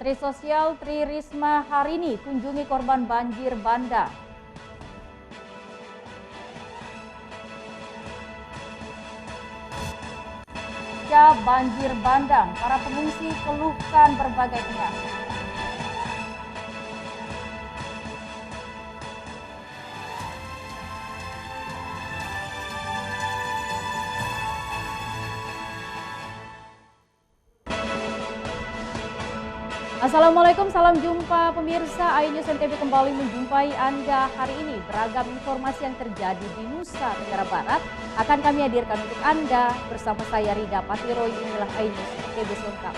Menteri Sosial Tri Risma hari ini kunjungi korban banjir bandang. Pasca banjir bandang, para pengungsi keluhkan berbagai penyakit. Assalamualaikum, salam jumpa pemirsa. iNews NTB kembali menjumpai Anda hari ini. Beragam informasi yang terjadi di Nusa Tenggara Barat akan kami hadirkan untuk Anda bersama saya Rida Patiroy. Inilah iNews NTB selengkap.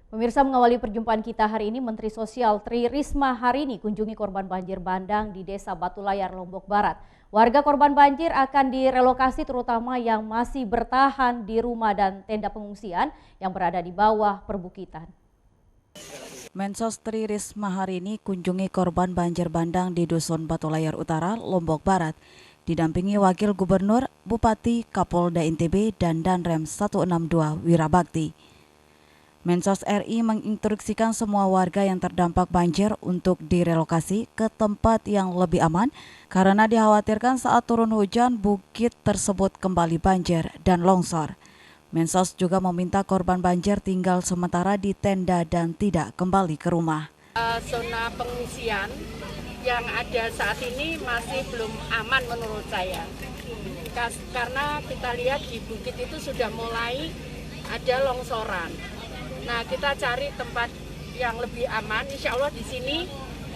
Pemirsa, mengawali perjumpaan kita hari ini, Menteri Sosial Tri Risma hari ini kunjungi korban banjir bandang di Desa Batu Layar, Lombok Barat. Warga korban banjir akan direlokasi terutama yang masih bertahan di rumah dan tenda pengungsian yang berada di bawah perbukitan. Mensos Tri Risma hari ini kunjungi korban banjir bandang di Dusun Batu Layar Utara, Lombok Barat. Didampingi Wakil Gubernur, Bupati, Kapolda NTB, dan Danrem 162 Wirabakti. Mensos RI menginstruksikan semua warga yang terdampak banjir untuk direlokasi ke tempat yang lebih aman karena dikhawatirkan saat turun hujan bukit tersebut kembali banjir dan longsor. Mensos juga meminta korban banjir tinggal sementara di tenda dan tidak kembali ke rumah. Zona pengungsian yang ada saat ini masih belum aman menurut saya. Karena kita lihat di bukit itu sudah mulai ada longsoran. Nah, kita cari tempat yang lebih aman. Insya Allah di sini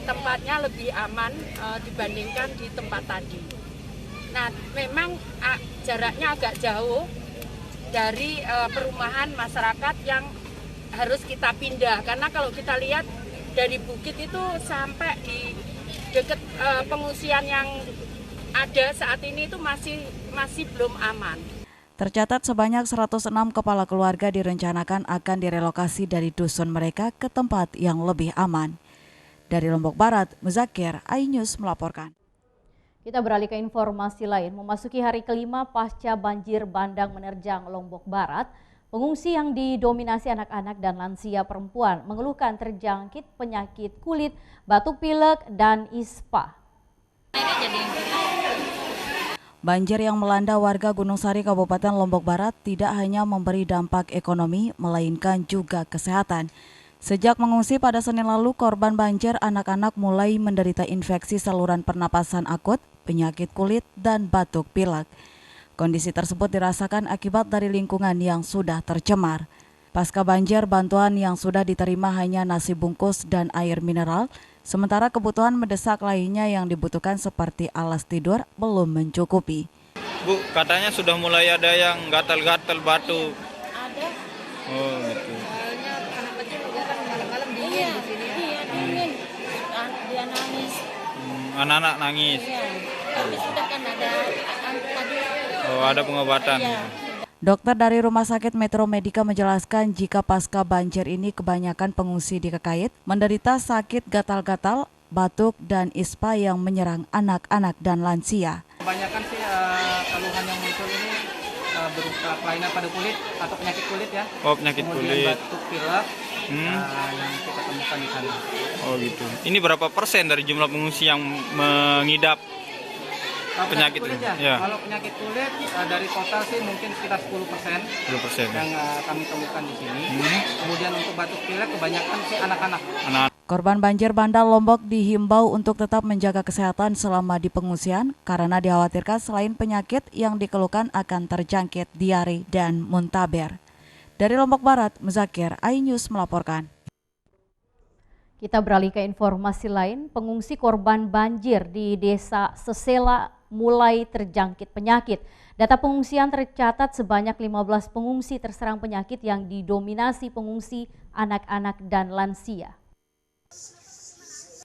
tempatnya lebih aman dibandingkan di tempat tadi. Nah, memang jaraknya agak jauh dari perumahan masyarakat yang harus kita pindah. Karena kalau kita lihat dari bukit itu sampai di dekat pengungsian yang ada saat ini itu masih belum aman. Tercatat sebanyak 106 kepala keluarga direncanakan akan direlokasi dari dusun mereka ke tempat yang lebih aman. Dari Lombok Barat, Muzakir, iNews melaporkan. Kita beralih ke informasi lain. Memasuki hari kelima pasca banjir bandang menerjang Lombok Barat, pengungsi yang didominasi anak-anak dan lansia perempuan mengeluhkan terjangkit penyakit kulit, batuk pilek, dan ispa. Banjir yang melanda warga Gunung Sari, Kabupaten Lombok Barat tidak hanya memberi dampak ekonomi, melainkan juga kesehatan. Sejak mengungsi pada Senin lalu, korban banjir anak-anak mulai menderita infeksi saluran pernapasan akut, penyakit kulit, dan batuk pilek. Kondisi tersebut dirasakan akibat dari lingkungan yang sudah tercemar. Pasca banjir, bantuan yang sudah diterima hanya nasi bungkus dan air mineral, sementara kebutuhan mendesak lainnya yang dibutuhkan seperti alas tidur belum mencukupi. Bu, katanya sudah mulai ada yang gatal-gatal batuk. Ada. Oh, gitu. Soalnya anak kecil juga kan malam-malam dingin di sini ya. Iya, dingin. Dia nangis. Anak-anak nangis. Iya. Tapi sudah kan ada tadi. Oh, ada pengobatan. Iya. Dokter dari Rumah Sakit Metro Medika menjelaskan jika pasca banjir ini kebanyakan pengungsi di Kekait menderita sakit gatal-gatal, batuk, dan ispa yang menyerang anak-anak dan lansia. Kebanyakan sih keluhan yang muncul ini berupa kelainan pada kulit atau penyakit kulit ya. Oh, penyakit kemudian kulit. Batuk pilek yang kita temukan di sana. Oh, gitu. Ini berapa persen dari jumlah pengungsi yang mengidap penyakit kulit ini? ya? Ya. Kalau penyakit kulit dari total sih mungkin sekitar 10% 10%. yang kami temukan di sini. Kemudian untuk batuk pilek kebanyakan sih anak-anak. Korban banjir bandang Lombok dihimbau untuk tetap menjaga kesehatan selama di pengungsian karena dikhawatirkan selain penyakit yang dikeluhkan akan terjangkit diare dan muntaber. Dari Lombok Barat, Muzakir, iNews melaporkan. Kita beralih ke informasi lain. Pengungsi korban banjir di Desa Sesela mulai terjangkit penyakit. Data pengungsian tercatat sebanyak 15 pengungsi terserang penyakit yang didominasi pengungsi anak-anak dan lansia.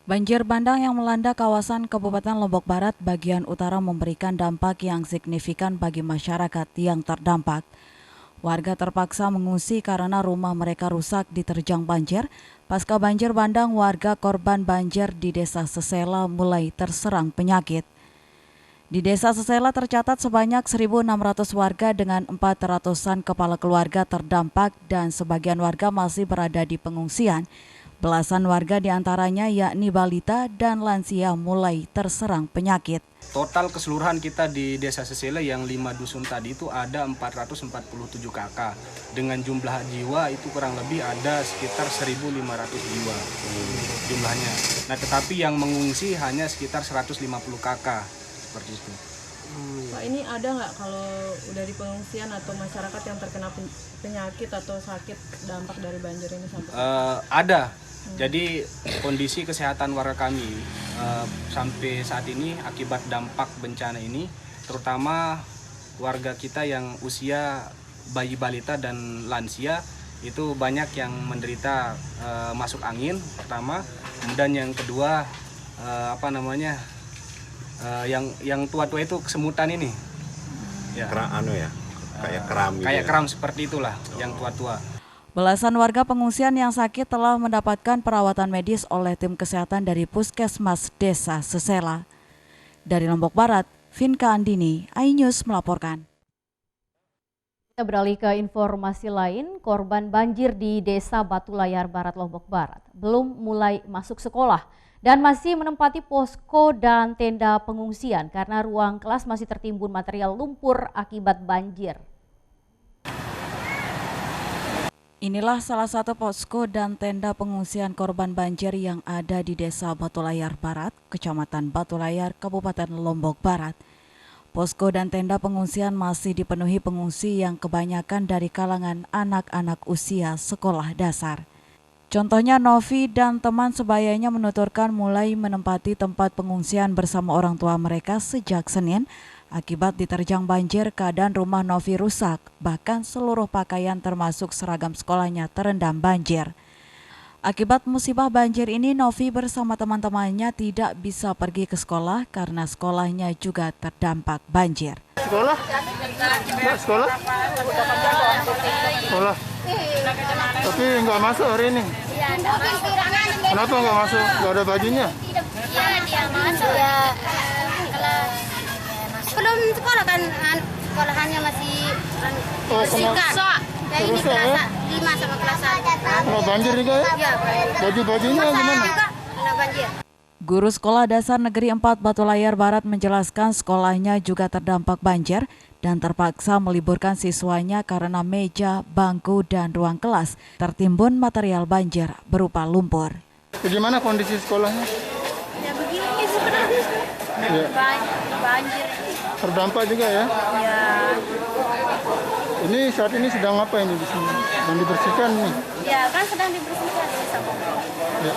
Banjir bandang yang melanda kawasan Kabupaten Lombok Barat bagian utara memberikan dampak yang signifikan bagi masyarakat yang terdampak. Warga terpaksa mengungsi karena rumah mereka rusak diterjang banjir. Pasca banjir bandang, warga korban banjir di Desa Sesela mulai terserang penyakit. Di Desa Sesela tercatat sebanyak 1.600 warga dengan 400-an kepala keluarga terdampak dan sebagian warga masih berada di pengungsian. Belasan warga diantaranya yakni balita dan lansia mulai terserang penyakit. Total keseluruhan kita di Desa Sesela yang 5 dusun tadi itu ada 447 kakak. Dengan jumlah jiwa itu kurang lebih ada sekitar 1.500 jiwa jumlahnya. Nah, tetapi yang mengungsi hanya sekitar 150 kakak. Seperti itu. Pak, ini ada nggak kalau udah di pengungsian atau masyarakat yang terkena penyakit atau sakit dampak dari banjir ini sampai? Ada. Jadi kondisi kesehatan warga kami sampai saat ini akibat dampak bencana ini, terutama warga kita yang usia bayi balita dan lansia itu banyak yang menderita masuk angin pertama, kemudian yang kedua yang tua-tua itu kesemutan ini. Ya. Kayak kram seperti itulah yang tua-tua. Belasan warga pengungsian yang sakit telah mendapatkan perawatan medis oleh tim kesehatan dari Puskesmas Desa Sesela. Dari Lombok Barat, Vinka Andini, iNews melaporkan. Kita beralih ke informasi lain, korban banjir di Desa Batu Layar Barat Lombok Barat belum mulai masuk sekolah dan masih menempati posko dan tenda pengungsian karena ruang kelas masih tertimbun material lumpur akibat banjir. Inilah salah satu posko dan tenda pengungsian korban banjir yang ada di Desa Batu Layar Barat, Kecamatan Batu Layar, Kabupaten Lombok Barat. Posko dan tenda pengungsian masih dipenuhi pengungsi yang kebanyakan dari kalangan anak-anak usia sekolah dasar. Contohnya Novi dan teman sebayanya menuturkan mulai menempati tempat pengungsian bersama orang tua mereka sejak Senin. Akibat diterjang banjir, keadaan rumah Novi rusak, bahkan seluruh pakaian termasuk seragam sekolahnya terendam banjir. Akibat musibah banjir ini, Novi bersama teman-temannya tidak bisa pergi ke sekolah karena sekolahnya juga terdampak banjir. Sekolah? Sekolah? Tapi nggak masuk hari ini. Kenapa nggak masuk? Nggak ada bajunya? Iya, dia masuk ya kelas. Belum sekolah kan, sekolahannya masih bersihkan. Ya ini kelas 5 sama kelas 1. Kena banjir juga ya? Iya, Baju-bajunya gimana? juga kena banjir. Guru Sekolah Dasar Negeri 4 Batu Layar Barat menjelaskan sekolahnya juga terdampak banjir dan terpaksa meliburkan siswanya karena meja, bangku, dan ruang kelas tertimbun material banjir berupa lumpur. Bagaimana kondisi sekolahnya? Ya begini sebenarnya. Ya. Banjir. Terdampak juga ya? Ya. Ini saat ini sedang apa ini di sini? Sedang dibersihkan nih? Ya kan sedang dibersihkan sama. Ya.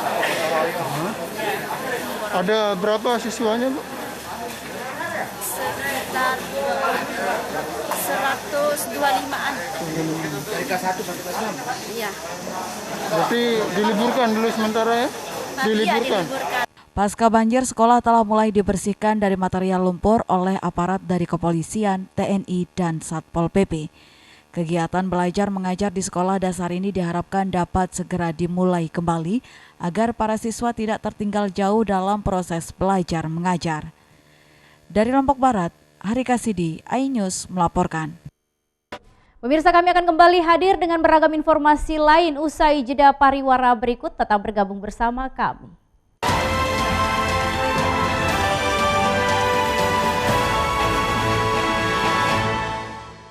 Ada berapa siswanya, Bu? Sekitar 125-an. Dari kelas 1 sampai kelas 6? Iya. Berarti diliburkan dulu sementara ya? Diliburkan. Pasca banjir, sekolah telah mulai dibersihkan dari material lumpur oleh aparat dari kepolisian, TNI, dan Satpol PP. Kegiatan belajar mengajar di sekolah dasar ini diharapkan dapat segera dimulai kembali agar para siswa tidak tertinggal jauh dalam proses belajar mengajar. Dari Lombok Barat, Hari Kasidi, iNews melaporkan. Pemirsa, kami akan kembali hadir dengan beragam informasi lain usai jeda pariwara berikut. Tetap bergabung bersama kami.